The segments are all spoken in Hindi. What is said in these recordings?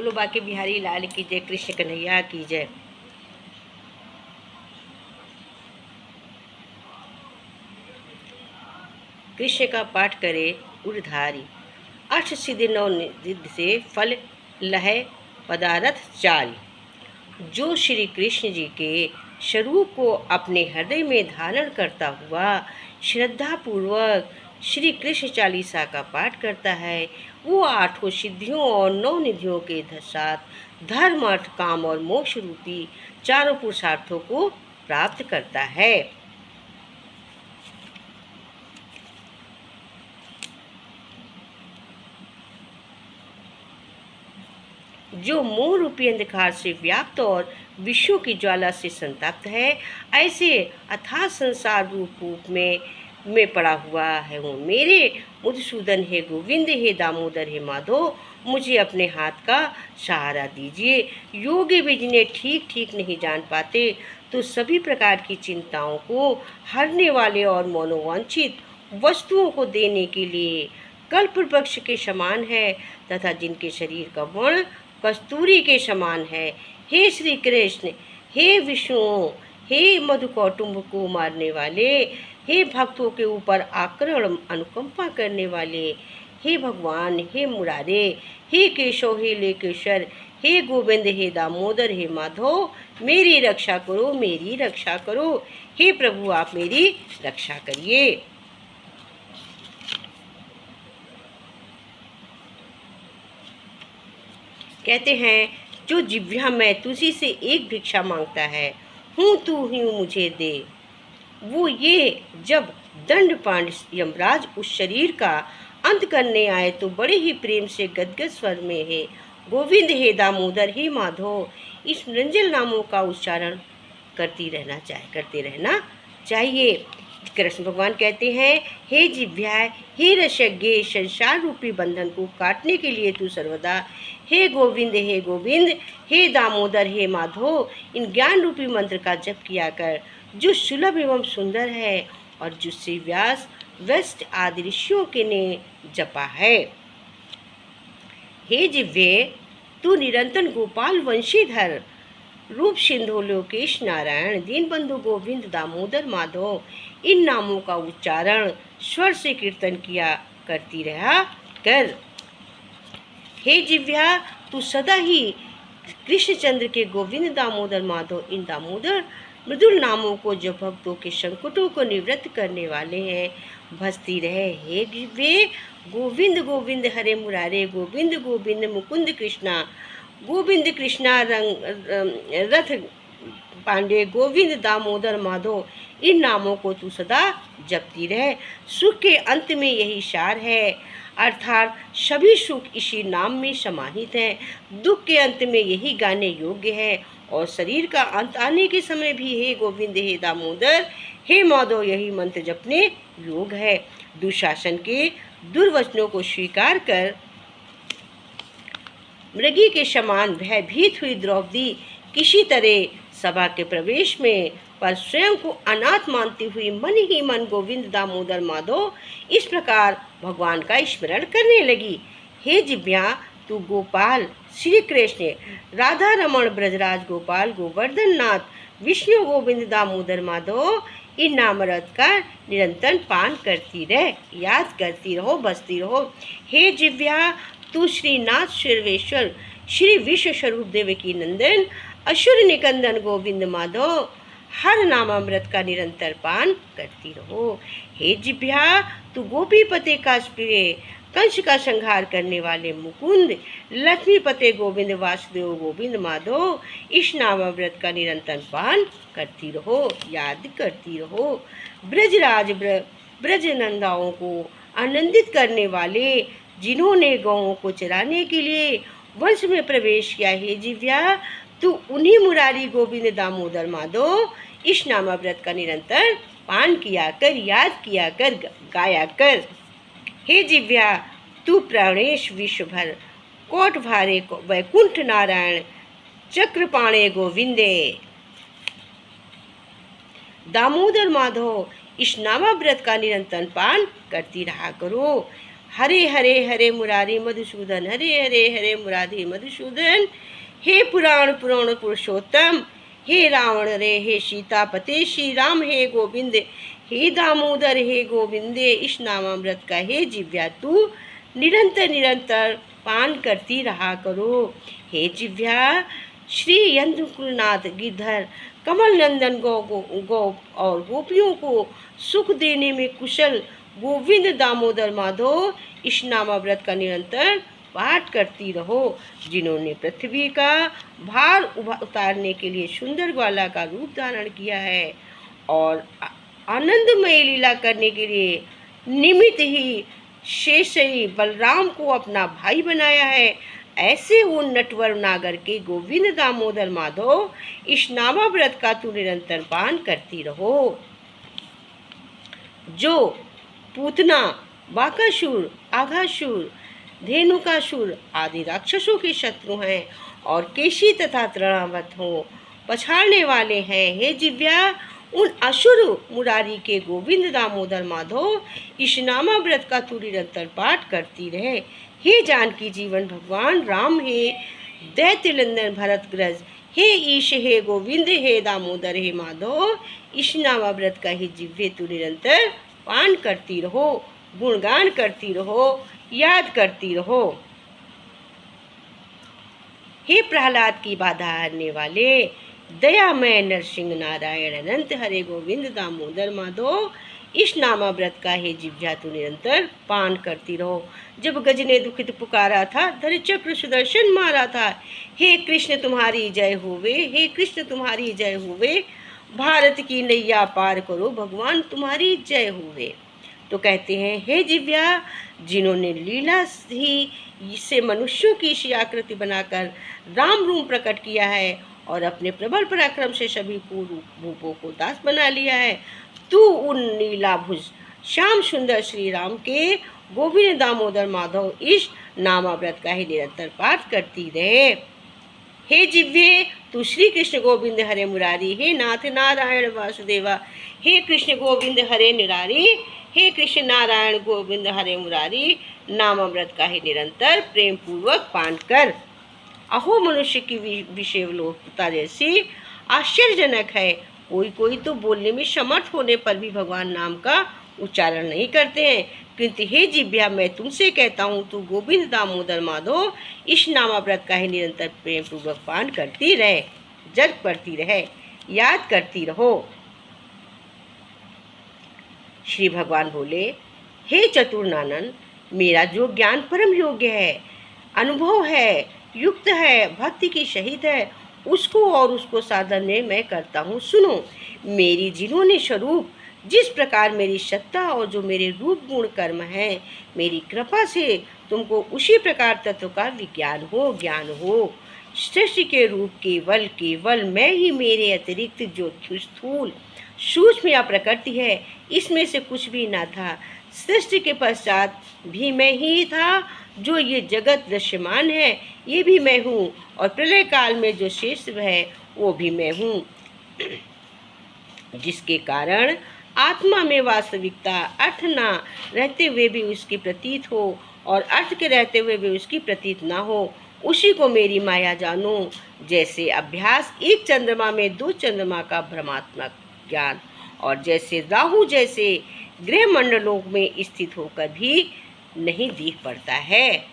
बोलो बाके बिहारी लाल की जय, कृष्ण कन्हैया की जय। कृष्ण का पाठ करे उर्धारी, अष्ट सिद्धि नौ निधि से फल लहे पदारथ चारी। जो श्री कृष्ण जी के स्वरूप को अपने हृदय में धारण करता हुआ श्रद्धा पूर्वक श्री कृष्ण चालीसा का पाठ करता है, वो आठों सिद्धियों और नौ निधियों के साथ धर्म अर्थ काम और मोक्ष रूपी चारों पुरुषार्थों को प्राप्त करता है। जो मोह रूपी अंधकार से व्याप्त और विश्व की ज्वाला से संतप्त है, ऐसे अथाह संसार रूप में पड़ा हुआ है वो मेरे मधुसूदन हे गोविंद हे दामोदर हे माधो, मुझे अपने हाथ का सहारा दीजिए। योगी भी जिन्हें ठीक ठीक नहीं जान पाते तो सभी प्रकार की चिंताओं को हरने वाले और मनोवांछित वस्तुओं को देने के लिए कल्प वृक्ष के समान है तथा जिनके शरीर का वर्ण कस्तूरी के समान है। हे श्री कृष्ण, हे विष्णु, हे मधुकौटुंब को मारने वाले, हे भक्तों के ऊपर आक्रमण अनुकंपा करने वाले, हे भगवान, हे मुरारे, हे केशव, हे लेकेश्वर, हे गोविंद, हे दामोदर, हे माधव, मेरी रक्षा करो, मेरी रक्षा करो। हे प्रभु, आप मेरी रक्षा करिए। कहते हैं, जो जिह्वा में तुझी से एक भिक्षा मांगता है, हूँ तू ही मुझे दे, वो ये जब दंड पांड यमराज उस शरीर का अंत करने आए तो बड़े ही प्रेम से गदगद स्वर में हे गोविंद, हे दामोदर, हे माधव, इस निरंजन नामों का उच्चारण करते रहना चाहिए। कृष्ण भगवान कहते हैं, हे जिह्वा, हे रसज्ञ, संसार रूपी बंधन को काटने के लिए तू सर्वदा हे गोविंद, हे गोविंद, हे दामोदर, हे माधव, इन ज्ञान रूपी मंत्र का जप किया कर, जो सुलभ एवं सुंदर है और जिससे व्यास वशिष्ठ आदि ऋषियों के ने जपा है। हे जिह्वे, तू निरंतर गोपाल वंशीधर रूप सिंधु लोकेश नारायण दीनबंधु गोविंद दामोदर माधव, इन नामों का उच्चारण स्वर से कीर्तन किया करती रहा कर। हे जिह्वा, तू सदा ही कृष्णचंद्र के गोविंद दामोदर माधव, इन दामोदर मृदुल नामों को जो भक्तों के संकटों को निवृत्त करने वाले हैं भजती रहे। हे जिह्वे, गोविंद गोविंद हरे मुरारे, गोविंद गोविंद मुकुंद कृष्णा, गोविंद कृष्णा रथ पांडे, गोविंद दामोदर माधव, इन नामों को तू सदा जपती रहे। सुख के अंत में यही सार है, अर्थात सभी सुख इसी नाम में समाहित हैं। दुख के अंत में यही गाने योग्य है और शरीर का अंत आने के समय भी हे गोविंद, हे दामोदर, हे माधव, यही मंत्र जपने योग है। दुशासन के दुर्वचनों को स्वीकार कर मृगी के समान भयभीत हुई द्रौपदी किसी तरह सभा के प्रवेश में पर स्वयं को अनाथ मानती हुई मन ही मन गोविंद दामोदर माधव इस प्रकार भगवान का स्मरण करने लगी। हे जिह्वा, तू गोपाल श्री कृष्ण, राधा रमण, ब्रजराज गोपाल, गोवर्धन नाथ, विष्णु गोविंद दामोदर माधव, इन नामरत का निरंतर पान करती रह, याद करती रहो, बसती रहो। हे जिह्वा, तू श्रीनाथ सर्वेश्वर श्री विश्व स्वरूप देवकी नंदन असुर निकंदन गोविंद माधव, हर नामामृत का निरंतर पान करती रहो। हे जिह्वा, तू गोपीपते का प्रिय, कंस का संहार करने वाले मुकुंद, लक्ष्मीपते गोविंद वासुदेव गोविंद माधव, इस नामामृत का निरंतर पान करती रहो, याद करती रहो। ब्रजराज ब्रजनंदाओं को आनंदित करने वाले, जिन्होंने गौओं को चराने के लिए वंश में प्रवेश किया, हे जिह्वा, तू उन्हीं मुरारी गोविंद दामोदर माधव इस नामाव्रत का निरंतर पान किया कर, याद किया कर, गाया कर। हे जिह्वा, तू प्राणेश विश्वभर कोट भारे वैकुंठ नारायण चक्रपाणे गोविंदे दामोदर माधव, इस नामाव्रत का निरंतर पान करती रहा करो। हरे हरे हरे मुरारी मधुसूदन, हरे हरे हरे मुरारी मधुसूदन। हे पुराण पुराण पुरुषोत्तम, हे रावण रे, हे सीतापते, श्री राम, हे गोविंद, हे दामोदर, हे गोविंदे, इस नामामृत का हे जिव्या तू निरंतर निरंतर पान करती रहा करो। हे जिव्या श्री यंदकुलनाथ गिरधर कमल नंदन गौ और गोपियों को सुख देने में कुशल गोविंद दामोदर माधव, इस नामाव्रत का निरंतर पाठ करती रहो। जिन्होंने पृथ्वी का भार उतारने के लिए सुंदर ग्वाला का रूप धारण किया है और आनंदमय लीला करने के लिए निमित्त ही शेषई बलराम को अपना भाई बनाया है, ऐसे उन नटवर नागर के गोविंद दामोदर माधव, इस नामाव्रत का तू निरंतर पान करती रहो। जो पूतना, बाकासुर, आघासुर, धेनुकासुर आदि राक्षसों के शत्रु हैं और केशी तथा तृणावत हो पछाड़ने वाले हैं, हे जिव्या उन असुर मुरारी के गोविंद दामोदर माधव, इस नामाव्रत का तू निरंतर पाठ करती रहे। हे जानकी जीवन भगवान राम, हे दैत्यनंदन भरतग्रज, हे ईश, हे गोविंद, हे दामोदर, हे माधव, इस नामाव्रत का ही जिव्य तू निरंतर पान करती रहो, गुणगान करती रहो, याद करती रहो। हे प्रहलाद की बाधा हरने वाले दयामय नरसिंह नारायण अनंत हरे गोविंद दामोदर माधव, इस नामाव्रत का हे जिव्या तू निरंतर पान करती रहो। जब गज ने दुखित पुकारा था, धर चक्र सुदर्शन मारा था, हे कृष्ण तुम्हारी जय होवे, हे कृष्ण तुम्हारी जय होवे, भारत की नैया पार करो, भगवान तुम्हारी जय होवे। तो कहते हैं, हे जिव्या जिन्होंने लीला ही से मनुष्यों की सी आकृति बनाकर राम रूप प्रकट किया है और अपने प्रबल पराक्रम से सभी भूपों को दास बना लिया है, तू उन नीलाभुज श्याम सुंदर श्री राम के गोविंद दामोदर माधव, इस नामाव्रत का ही निरंतर पाठ करती रहे। हे जिव्ये तू श्री कृष्ण गोविंद हरे मुरारी, हे नाथ नारायण वासुदेवा, हे कृष्ण गोविंद हरे निरारी, हे कृष्ण नारायण गोविंद हरे मुरारी, नामाव्रत का ही निरंतर प्रेम पूर्वक पान कर। अहो मनुष्य की विषय लोकता जैसी आश्चर्यजनक है, कोई कोई तो बोलने में समर्थ होने पर भी भगवान नाम का उच्चारण नहीं करते हैं, किंतु हे जिव्या मैं तुमसे कहता हूँ, तू गोविंद दामोदर माधव, इस नामाव्रत का ही निरंतर प्रेम पूर्वक पान करती रहे, जग पढ़ती रहे, याद करती रहो। श्री भगवान बोले, हे चतुर्नानन, मेरा जो ज्ञान परम योग्य है, अनुभव है, युक्त है, भक्ति की सहित है, उसको और उसको साधन में मैं करता हूँ। सुनो, मेरी जिन्होंने स्वरूप जिस प्रकार मेरी सत्ता और जो मेरे रूप गुण कर्म है, मेरी कृपा से तुमको उसी प्रकार तत्व का विज्ञान हो, ज्ञान हो। सृष्टि के रूप केवल केवल मैं ही, मेरे अतिरिक्त जो स्थूल सूक्ष्म या प्रकृति है, इसमें से कुछ भी ना था। सृष्टि के पश्चात भी मैं ही था, जो ये जगत दृश्यमान है ये भी मैं हूँ, और प्रलय काल में जो शेष है वो भी मैं हूँ, जिसके कारण आत्मा में वास्तविकता अर्थ ना रहते हुए भी उसकी प्रतीत हो और अर्थ के रहते हुए भी उसकी प्रतीत ना हो, उसी को मेरी माया जानो। जैसे अभ्यास एक चंद्रमा में दो चंद्रमा का भ्रमात्मक ज्ञान, और जैसे राहु जैसे ग्रह मंडलों में स्थित होकर भी नहीं दिख पड़ता है।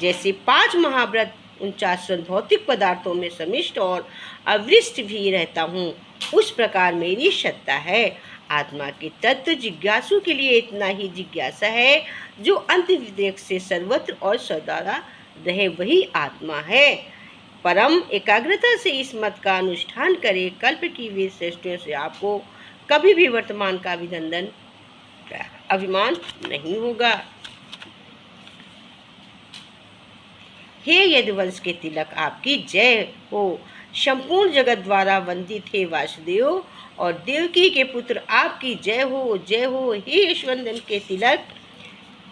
जैसे 5 महाव्रत 49 भौतिक पदार्थों में समिष्ट और अवृष्ट भी रहता हूँ, उस प्रकार मेरी सत्ता है। आत्मा के तत्व जिज्ञासु के लिए इतना ही जिज्ञासा है, जो अंत विवेक से सर्वत्र और सदा रहे वही आत्मा है। परम एकाग्रता से इस मत का अनुष्ठान करे, कल्प की वीर श्रेष्ठियों से आपको कभी भी वर्तमान का अभिमान नहीं होगा। हे यदुवंश के तिलक, आपकी जय हो। संपूर्ण जगत द्वारा वंदित हे वासुदेव और देवकी के पुत्र, आपकी जय हो, जय हो। हे यशवंदन के तिलक,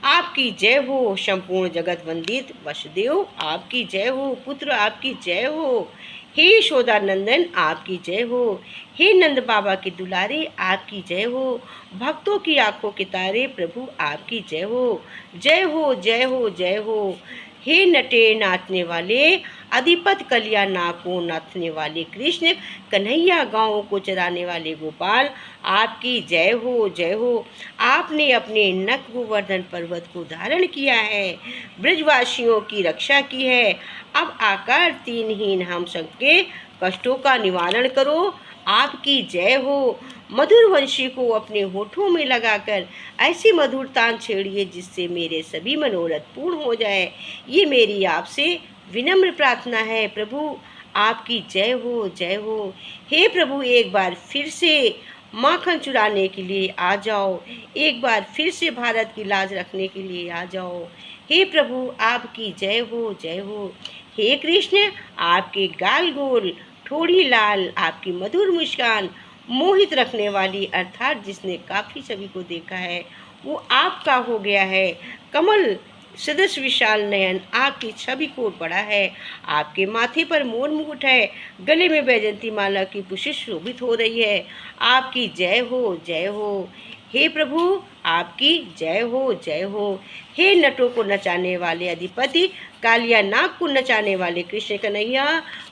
आपकी जय हो। संपूर्ण जगत वंदित वसुदेव आपकी जय हो। पुत्र आपकी जय हो। हे यशोदानंदन आपकी जय हो। हे नंद बाबा के दुलारे आपकी जय हो। भक्तों की आंखों के तारे प्रभु आपकी जय हो। जय हो जय हो जय हो। हे नटे नाचने वाले अधिपत कलिया नाको नाचने वाले कृष्ण कन्हैया गाँवों को चराने वाले गोपाल आपकी जय हो जय हो। आपने अपने नख गोवर्धन पर्वत को धारण किया है, ब्रजवासियों की रक्षा की है। अब आकार तीनहीन हम सबके कष्टों का निवारण करो। आपकी जय हो। मधुर वंशी को अपने होठों में लगाकर ऐसी मधुर तान छेड़िए जिससे मेरे सभी मनोरथ पूर्ण हो जाए। ये मेरी आपसे विनम्र प्रार्थना है प्रभु। आपकी जय हो जय हो। हे प्रभु एक बार फिर से माखन चुराने के लिए आ जाओ। एक बार फिर से भारत की लाज रखने के लिए आ जाओ। हे प्रभु आपकी जय हो जय हो। हे कृष्ण आपके गाल गोल ठोड़ी लाल, आपकी मधुर मुस्कान मोहित रखने वाली, अर्थात जिसने काफ़ी सभी को देखा है वो आपका हो गया है। कमल सदस्य विशाल नयन आपकी छवि को बड़ा है। आपके माथे पर मोर मुकुट है, गले में बैजंती माला की पुशिश शोभित हो रही है। आपकी जय हो जय हो। हे प्रभु आपकी जय हो जय हो। हे नटों को नचाने वाले अधिपति, कालिया नाग को नचाने वाले कृष्ण कन्हैया,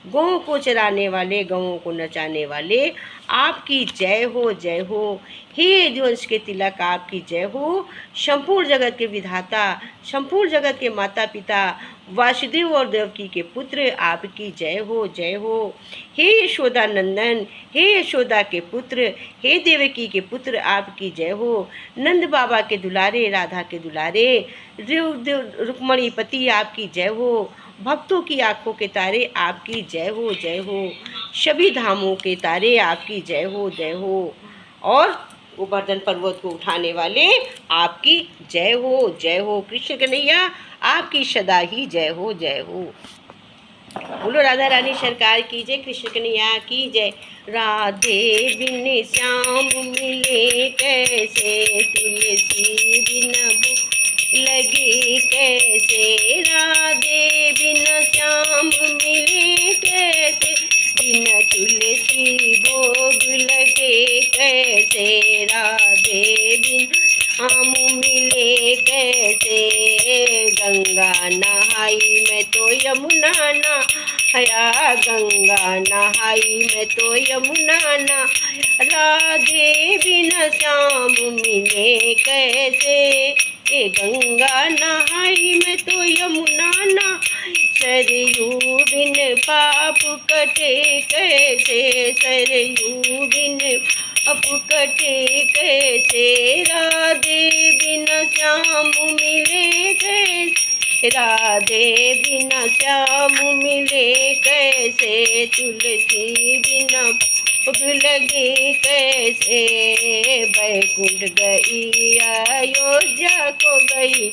गौं को चराने वाले गौं को नचाने वाले आपकी जय हो जय हो। हे यदुवंश के तिलक आपकी जय हो। संपूर्ण जगत के विधाता, संपूर्ण जगत के माता पिता वासुदेव और देवकी के पुत्र आपकी जय हो जय हो। हे यशोदा नंदन, हे यशोदा के पुत्र, हे देवकी के पुत्र आपकी जय हो। नंद बाबा के दुलारे, राधा के दुलारे, रुक्मणी पति आपकी जय हो। भक्तों की आंखों के तारे आपकी जय हो जय हो। सभी धामों के तारे आपकी जय हो जय हो। और गोवर्धन पर्वत को उठाने वाले आपकी जय हो जय हो। कृष्ण कन्हैया आपकी सदा ही जय हो जय हो। बोलो राधा रानी सरकार की जय, कृष्ण कन्हैया की जय। राधे बिन श्याम मिले कैसे, तुलसी बिन लगे कैसे। राधे बिन श्याम मिले कैसे, बिन तुलसी भोग लगे कैसे। राधे बिन श्याम मिले कैसे। गंगा नहाई मैं तो यमुना नहाया, गंगा नहाई मैं तो यमुना नहाया। राधे बिन श्याम मिले कैसे। ए गंगा नहाई मैं तो यमुना नहाई। सरयू बिन पाप कटे कैसे, सरयू बिन पाप कटे कैसे। राधे बिन श्याम मिले कैसे, राधे बिन श्याम मिले कैसे। तुलसी बिना भोग लगे कैसे। बैकुंठ गई अयोध्या को गई,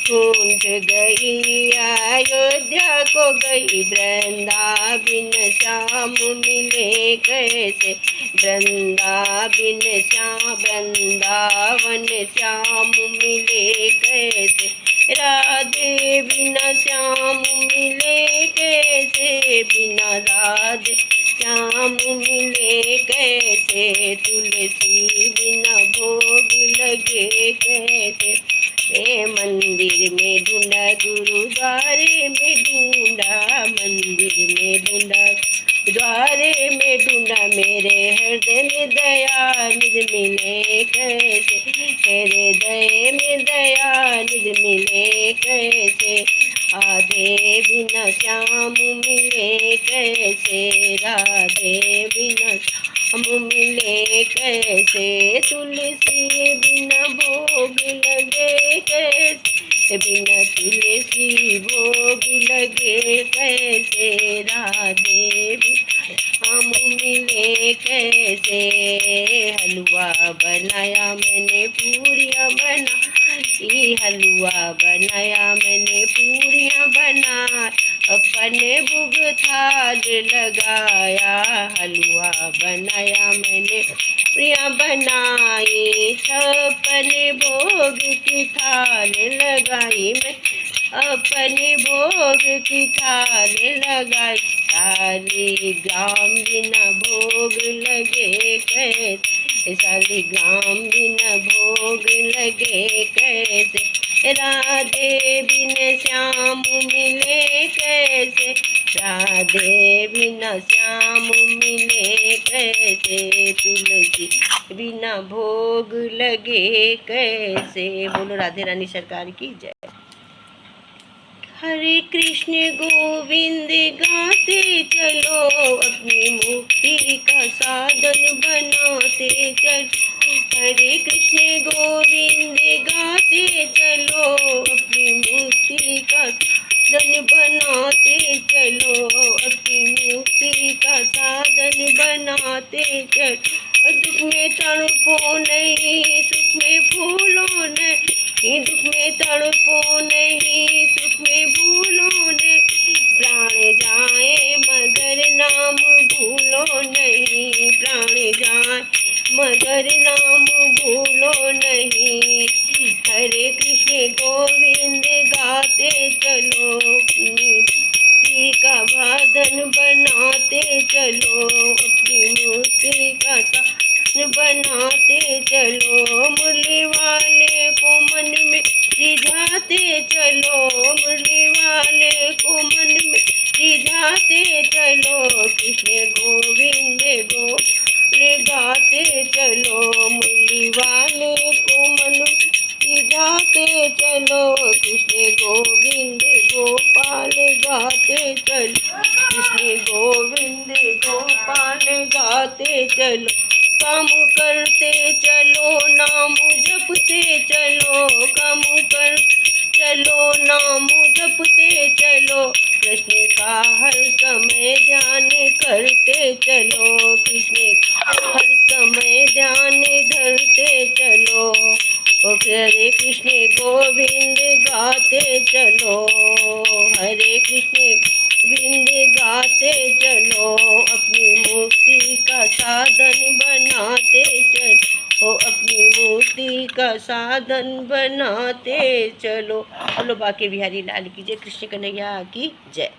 कुंठ गई अयोध्या को गई। वृंदावन श्याम मिले कैसे, वृंदावन श्याम, वृंदावन श्याम मिले कैसे। राधे बिना श्याम मिले कैसे, बिना राधे श्याम मिले कैसे। तुलसी बिना भोग लगे कैसे। मैं मंदिर में ढूंढा, गुरुद्वारे में ढूंढा, मंदिर में ढूंढा, द्वारे में ढूंढा। मेरे हृदय में दया निधि मिले कैसे, हृदय में दया निधि मिले कैसे। राधे बिना श्याम मिले कैसे, राधे बिना श्याम मिले कैसे। तुलसी बिना भोग लगे कैसे, बिना तुलसी भोग लगे कैसे। राधे बिना हम मिले कैसे। हलवा बनाया मैंने पूरियाँ बनाई, हलवा बनाया मैंने पूरियाँ बना, अपने भुग थाल लगाया। हलवा बनाया मैंने प्रिया बनाई, छप्पन भोग की थाल लगाई मैं, अपने भोग की थाल लगाई। शालिग्राम बिना भोग लगे कैसे, शालिग्राम बिना भोग लगे कैसे, राधे बिन श्याम मिले कैसे, राधे बिना श्याम मिले कैसे, तुलसी बिना भोग लगे कैसे। बोलो राधे रानी सरकार की जय। हरे कृष्ण गोविंद गाते चलो, अपनी मुक्ति का साधन बनाते चलो। हरे कृष्ण गोविंद गाते चलो, अपनी मुक्ति का साधन बनाते चलो, अपनी मुक्ति का साधन बनाते चलो। दुख में तड़पो नहीं, सुख में भूलो नहीं, दुख में तड़पो नहीं, सुख में भूलो नहीं, प्राण जाए मगर नाम भूलो नहीं, प्राण जाए मगर नाम भूलो नहीं। हरे कृष्ण गोविंद गाते चलो, अपनी मुक्ति का साधन बनाते चलो, अपनी मुक्ति का साधन बनाते चलो। मुरली वाले को मन में रिझाते चलो, मुरली वाले को मन में रिझाते चलो, कृष्ण गोविंद गोपाल गाते चलो, मुरली वाले को मन रिझाते चलो, कृष्ण गोविंद गोपाल गाते चलो, कृष्ण गोविंद गोपाल गाते चलो। काम करते चलो, नाम जपते चलो, काम कर चलो, नाम जपते चलो, कृष्ण का हर समय ध्यान करते चलो, कृष्ण का हर समय ध्यान धरते चलो। हरे कृष्ण गोविंद गाते चलो, हरे कृष्ण गोविंद गाते चलो, अपनी मुक्ति का साधन बनाते चलो, अपनी मुक्ति का साधन बनाते चलो। बोलो बाके बिहारी लाल की जय, कृष्ण कन्हैया की जय।